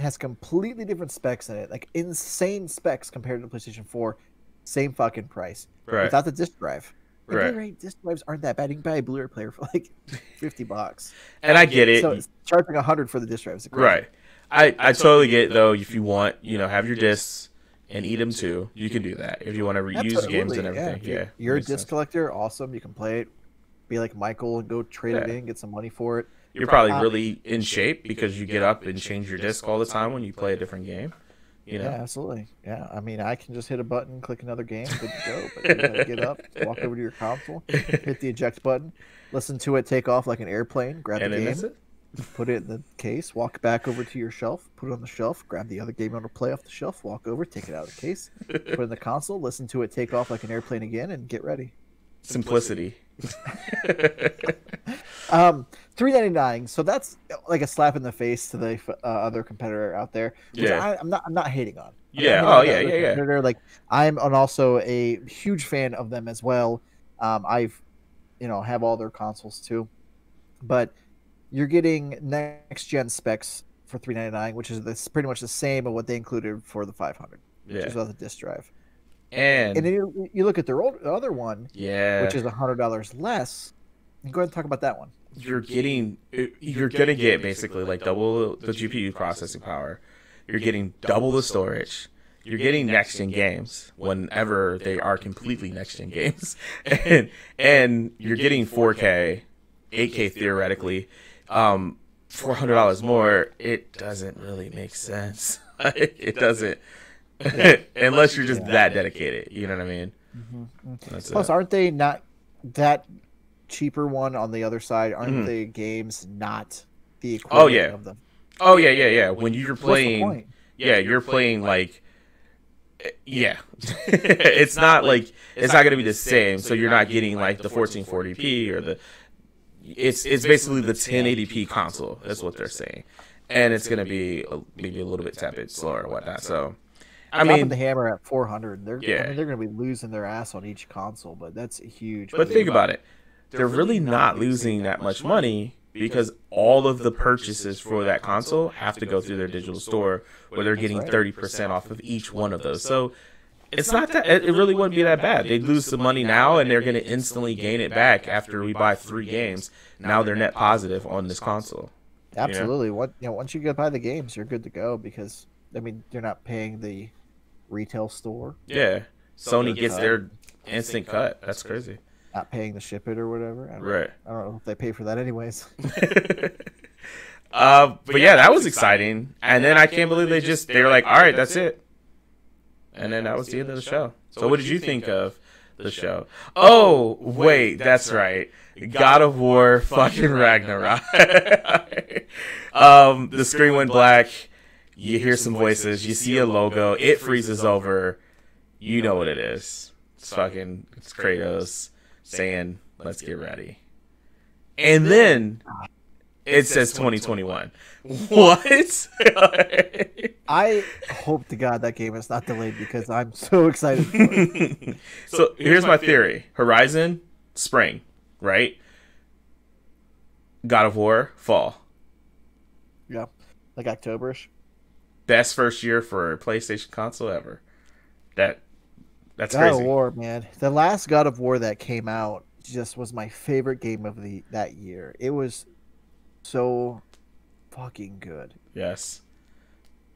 has completely different specs in it, like insane specs compared to the PlayStation 4. Same fucking price, without the disc drive. Right. Disc drives aren't that bad. You can buy a Blu-ray player for like $50. And I get it. So it's charging $100 for the disc drives. Right. I totally get it though. If you want, have your discs and eat them too, you can do that. If you want to reuse games and everything. Yeah. You're a disc collector. Awesome. You can play it. Be like Michael and go trade it in, get some money for it. You're probably really in shape because you get up and change your disc all the time when you play a different game. Yeah, absolutely. Yeah, I mean, I can just hit a button, click another game, good to go. But you gotta get up, walk over to your console, hit the eject button, listen to it take off like an airplane, grab the game, put it in the case, walk back over to your shelf, put it on the shelf, grab the other game you want to play off the shelf, walk over, take it out of the case, put it in the console, listen to it take off like an airplane again, and get ready. Simplicity. $399. So that's like a slap in the face to the other competitor out there. Which I'm not hating on. Yeah. Like I'm also a huge fan of them as well. I've have all their consoles too, but you're getting next gen specs for $399, which is pretty much the same of what they included for the 500, which is without the disc drive. And then you look at their other one, which is $100 less. And go ahead and talk about that one. You're gonna get basically like double the GPU processing power. You're getting double the storage. You're getting next gen games whenever they are completely next gen games, and you're getting 4K, 8K theoretically. $400 more. It doesn't really make sense. It doesn't. Unless you're just that dedicated, you know what I mean? Mm-hmm. Plus, aren't they not that cheaper one on the other side? Aren't the games not the equivalent of them? Oh yeah. When you're playing, you're playing like, it's not like it's not going to be the same. So you're not getting like the 1440p or the. It's basically the 1080p console. That's what they're saying, and it's going to be maybe a little bit tepid, slower, or whatnot. So. I mean, the hammer at 400. They're going to be losing their ass on each console, but that's huge. But think about it. They're really not losing that much money because all of the purchases for that console have to go through their digital store where they're getting 30% off of each one of those. So it's not that it really wouldn't be that bad. They'd lose some money now and they're going to instantly gain it back after we buy 3 games. Now they're net positive on this console. Absolutely. Once you get by the games, you're good to go because I mean, they're not paying the retail store. Yeah. Sony gets their instant cut. That's crazy. Not paying to ship it or whatever. I don't know if they pay for that anyways. But yeah, that was exciting. And then I can't believe they were like, all right, that's it. And then that was the end of the show. So what did you think of the show? Oh, wait, that's right. God of War fucking Ragnarok. The screen went black. You hear some voices. You see a logo. It freezes over. You know what it is. It's Kratos saying, let's get ready. And then it says 2021. What? I hope to God that game is not delayed because I'm so excited for it. So here's my theory. Horizon, spring, right? God of War, fall. Yeah, like Octoberish. Best first year for a PlayStation console ever. That's God crazy. of War, man. The last God of War that came out just was my favorite game of that year. It was so fucking good. Yes.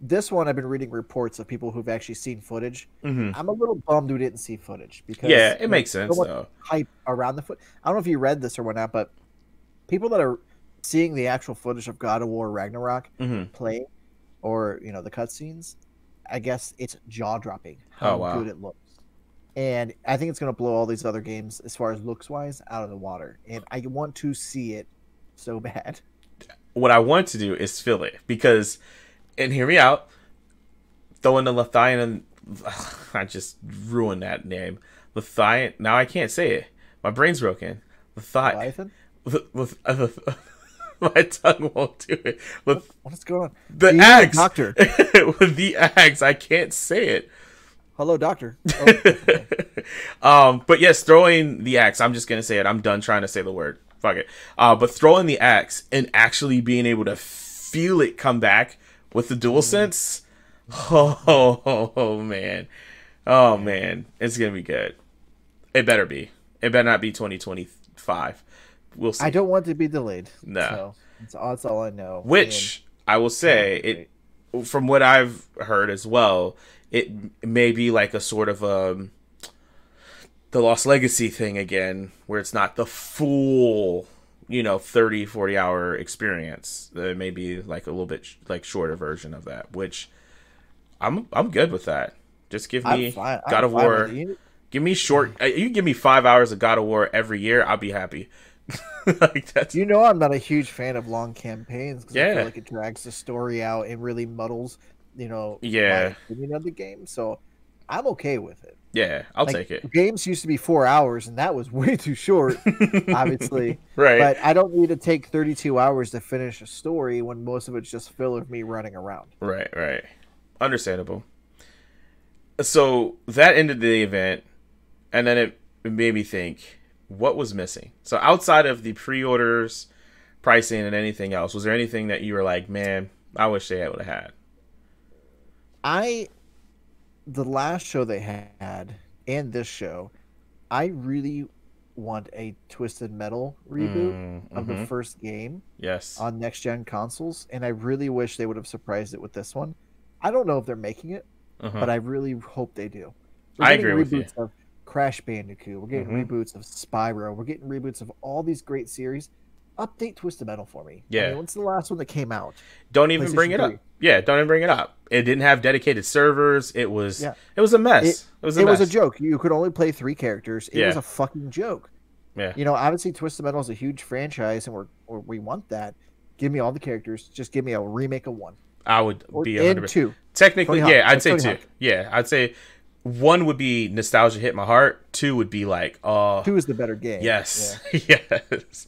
This one, I've been reading reports of people who've actually seen footage. Mm-hmm. I'm a little bummed who didn't see footage because it makes sense though. Hype around the foot. I don't know if you read this or whatnot, but people that are seeing the actual footage of God of War Ragnarok playing, or the cutscenes, I guess it's jaw dropping how good it looks. And I think it's going to blow all these other games as far as looks wise out of the water. And I want to see it so bad. What I want to do is fill it because, and hear me out, throwing the Leviathan. I just ruined that name. Leviathan. Now I can't say it. My brain's broken. Leviathan? My tongue won't do it. What's going on? The axe. Doctor. With the axe. I can't say it. Hello, doctor. But yes, throwing the axe. I'm just going to say it. I'm done trying to say the word. Fuck it. But throwing the axe and actually being able to feel it come back with the DualSense. Oh, man. Oh, man. It's going to be good. It better be. It better not be 2025. We'll see. I don't want to be delayed. No. So that's all I know. Which, I will say, from what I've heard as well, it may be like a sort of the Lost Legacy thing again, where it's not the full, 30, 40-hour experience. It may be like a little bit like shorter version of that, which I'm good with that. Just give me God of War. Give me short. You can give me 5 hours of God of War every year. I'll be happy. Like that's... I'm not a huge fan of long campaigns because I feel like it drags the story out and really muddles, my opinion of the game. So I'm okay with it. Yeah, I'll take it. Games used to be 4 hours, and that was way too short, obviously. Right. But I don't need to take 32 hours to finish a story when most of it's just filler of me running around. Right. Understandable. So that ended the event, and then it made me think, what was missing? So outside of the pre-orders, pricing, and anything else, was there anything that you were like, man, I wish they would have had? The last show they had, and this show, I really want a Twisted Metal reboot of the first game on next-gen consoles, and I really wish they would have surprised it with this one. I don't know if they're making it, but I really hope they do. I agree with you. Of Crash Bandicoot. We're getting reboots of Spyro. We're getting reboots of all these great series. Update Twisted Metal for me. Yeah. I mean, when's the last one that came out? Don't even bring it up. Yeah, don't even bring it up. It didn't have dedicated servers. It was a mess. It was a joke. You could only play 3 characters. It was a fucking joke. Yeah. Obviously Twisted Metal is a huge franchise, and we want that. Give me all the characters. Just give me a remake of 1. I would be 100%. 2. Technically, I'd say 2. Yeah, I'd say one would be nostalgia hit my heart. Two would be like, oh, 2 is the better game. yes, yes.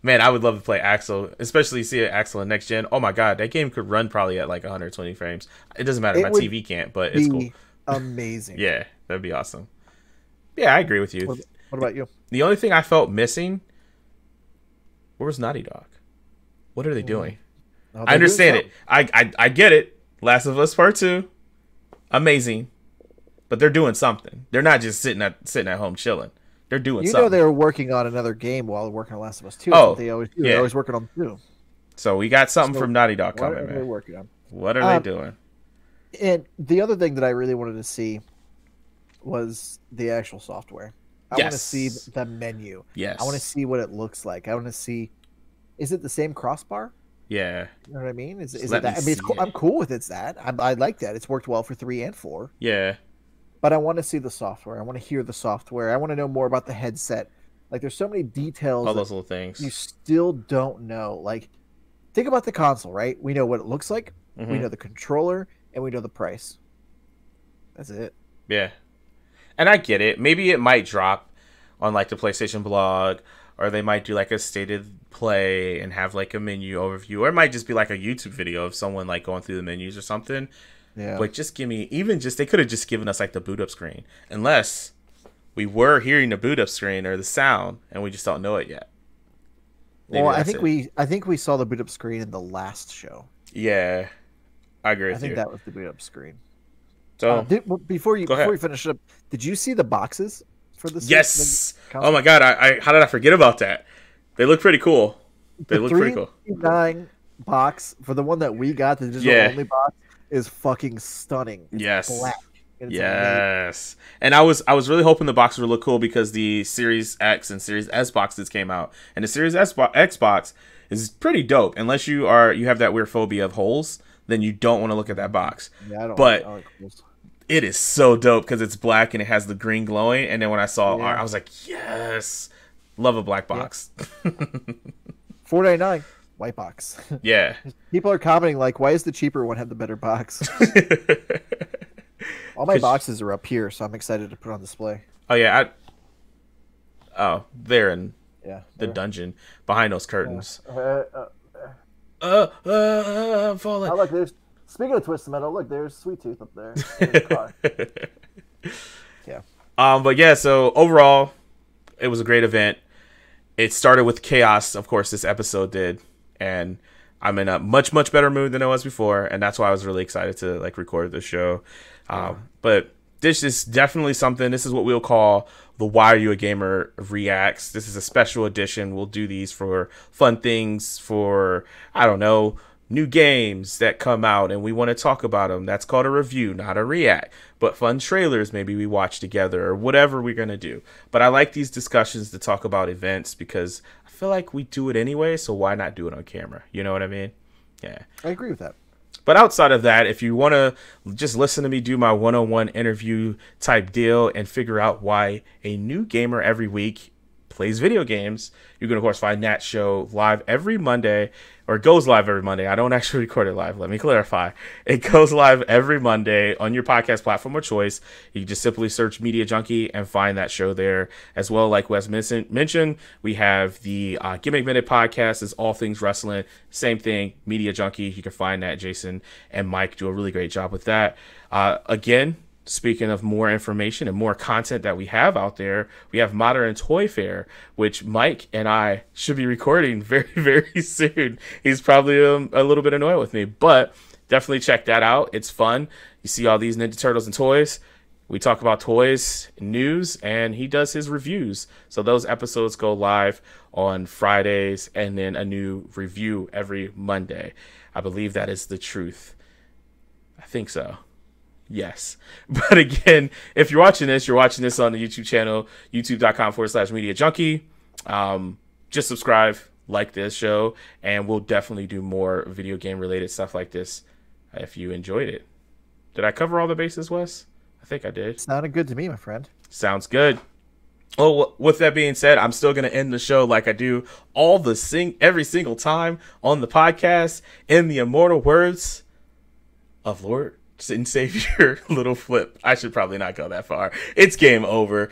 Man, I would love to play Axel, especially see Axel in next gen. Oh my god, that game could run probably at like 120 frames. It doesn't matter, my TV can't, but it's cool. Amazing. Yeah, that'd be awesome. Yeah, I agree with you. What about you? The only thing I felt missing, where was Naughty Dog? What are they doing? Oh, I understand it. I get it. Last of Us Part 2, amazing. But they're doing something. They're not just sitting at home chilling. They're doing something. You know they were working on another game while working on Last of Us 2. Oh, they always do. Yeah. They're always working on 2. So we got something from Naughty Dog coming, man. What are they working on? What are they doing? And the other thing that I really wanted to see was the actual software. I want to see the menu. Yes. I want to see what it looks like. I want to see, is it the same crossbar? Yeah. You know what I mean? Is it that? I mean, I'm cool with it's that. I like that. It's worked well for 3 and 4. Yeah. But I want to see the software. I want to hear the software. I want to know more about the headset. Like, there's so many details. All those little things. You still don't know. Like, think about the console, right? We know what it looks like. Mm-hmm. We know the controller, and we know the price. That's it. Yeah. And I get it. Maybe it might drop on like the PlayStation blog, or they might do like a stated play and have like a menu overview, or it might just be like a YouTube video of someone like going through the menus or something. Yeah. But just give me, they could have just given us like the boot up screen, unless we were hearing the boot up screen or the sound and we just don't know it yet. Maybe well, I think we saw the boot up screen in the last show. Yeah, I agree with you. I think that was the boot up screen. So before we finish it up, did you see the boxes for the? Yes. Oh my god! How did I forget about that? They look pretty cool. They look pretty cool. $3.99 box for the one that we got, the digital only box, is fucking stunning. It's yes. Black. It's yes. Amazing. And I was really hoping the boxes would look cool because the Series X and Series S boxes came out, and the Series X box is pretty dope. Unless you have that weird phobia of holes, then you don't want to look at that box. Yeah, I don't. But I like holes. It is so dope because it's black and it has the green glowing. And then when I saw art, I was like, yes, love a black box. Yeah. $4.99 white box. Yeah. People are commenting like, why is the cheaper one have the better box? All my boxes are up here, so I'm excited to put on display. Oh yeah, they're in the dungeon behind those curtains. I'm falling. Oh, look, there's. Speaking of Twisted Metal, look, there's Sweet Tooth up there. In the car. Yeah. But yeah, so overall, it was a great event. It started with chaos, of course, this episode did, and I'm in a much, much better mood than I was before, and that's why I was really excited to like record this show. But this is definitely something. This is what we'll call the Why Are You a Gamer Reacts. This is a special edition. We'll do these for fun things, for, I don't know, new games that come out and we want to talk about them. That's called a review, not a react. But fun trailers maybe we watch together or whatever we're going to do. But I like these discussions to talk about events because I feel like we do it anyway, so why not do it on camera? You know what I mean? Yeah. I agree with that. But outside of that, if you want to just listen to me do my one-on-one interview type deal and figure out why a new gamer every week plays video games, you can, of course, find that show live every Monday, or it goes live every Monday. I don't actually record it live. Let me clarify. It goes live every Monday on your podcast platform of choice. You can just simply search Media Junkie and find that show there. As well, like Wes mentioned, we have the Gimmick Minute podcast is all things wrestling. Same thing, Media Junkie. You can find that. Jason and Mike do a really great job with that. Again, speaking of more information and more content that we have out there, we have Modern Toy Fair, which Mike and I should be recording very, very soon. He's probably a little bit annoyed with me, but definitely check that out. It's fun. You see all these Ninja Turtles and toys. We talk about toys, news, and he does his reviews. So those episodes go live on Fridays and then a new review every Monday. I believe that is the truth. I think so. Yes. But again, if you're watching this on the YouTube channel, youtube.com/Media Junkie. Just subscribe, like this show, and we'll definitely do more video game related stuff like this if you enjoyed it. Did I cover all the bases, Wes? I think I did. Sounded good to me, my friend. Sounds good. Well, with that being said, I'm still going to end the show like I do every single time on the podcast in the immortal words of Lord and save your little flip. I should probably not go that far. It's game over.